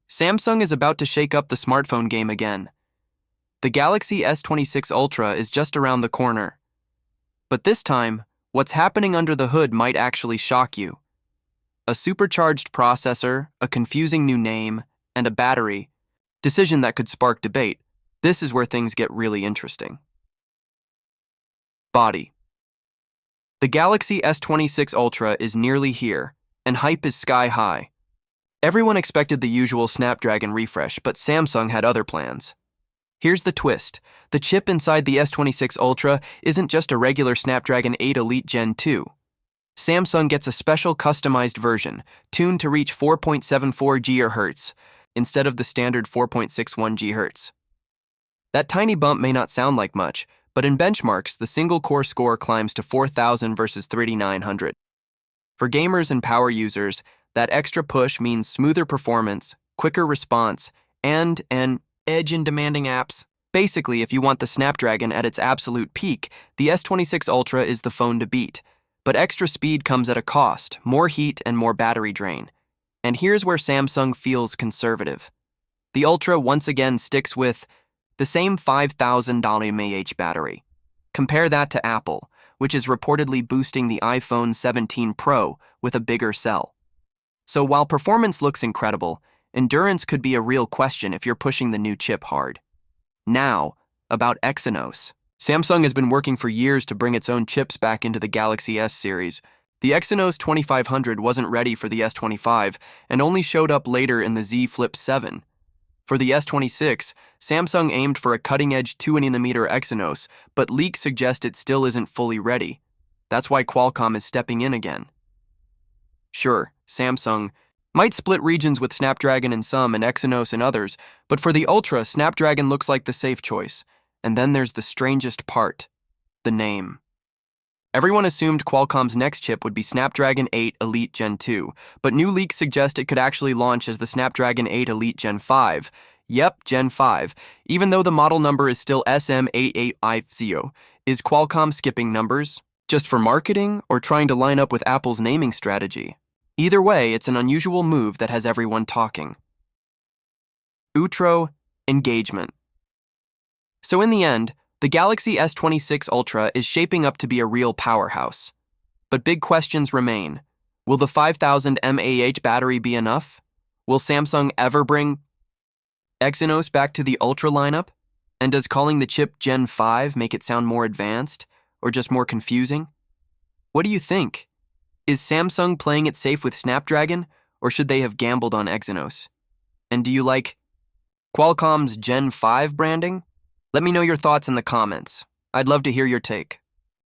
Samsung is about to shake up the smartphone game again. The Galaxy S26 Ultra is just around the corner. But this time, what's happening under the hood might actually shock you. A supercharged processor, a confusing new name, and a battery. Decision that could spark debate. This is where things get really interesting. Body. The Galaxy S26 Ultra is nearly here, and hype is sky high. Everyone expected the usual Snapdragon refresh, but Samsung had other plans. Here's the twist. The chip inside the S26 Ultra isn't just a regular Snapdragon 8 Elite Gen 2. Samsung gets a special customized version, tuned to reach 4.74 GHz, instead of the standard 4.61 GHz. That tiny bump may not sound like much, but in benchmarks, the single-core score climbs to 4,000 versus 3,900. For gamers and power users, that extra push means smoother performance, quicker response, and an edge in demanding apps. Basically, if you want the Snapdragon at its absolute peak, the S26 Ultra is the phone to beat. But extra speed comes at a cost, more heat and more battery drain. And here's where Samsung feels conservative. The Ultra once again sticks with the same $5,000 mAh battery. Compare that to Apple, which is reportedly boosting the iPhone 17 Pro with a bigger cell. So while performance looks incredible, endurance could be a real question if you're pushing the new chip hard. Now, about Exynos. Samsung has been working for years to bring its own chips back into the Galaxy S series. The Exynos 2500 wasn't ready for the S25 and only showed up later in the Z Flip 7. For the S26, Samsung aimed for a cutting-edge 2nm Exynos, but leaks suggest it still isn't fully ready. That's why Qualcomm is stepping in again. Sure, Samsung might split regions with Snapdragon in some and Exynos in others, but for the Ultra, Snapdragon looks like the safe choice. And then there's the strangest part, the name. Everyone assumed Qualcomm's next chip would be Snapdragon 8 Elite Gen 2, but new leaks suggest it could actually launch as the Snapdragon 8 Elite Gen 5. Yep, Gen 5, even though the model number is still SM8850. Is Qualcomm skipping numbers? Just for marketing, or trying to line up with Apple's naming strategy? Either way, it's an unusual move that has everyone talking. Outro, engagement. So in the end, the Galaxy S26 Ultra is shaping up to be a real powerhouse. But big questions remain. Will the 5,000 mAh battery be enough? Will Samsung ever bring Exynos back to the Ultra lineup? And does calling the chip Gen 5 make it sound more advanced, or just more confusing? What do you think? Is Samsung playing it safe with Snapdragon, or should they have gambled on Exynos? And do you like Qualcomm's Gen 5 branding? Let me know your thoughts in the comments. I'd love to hear your take.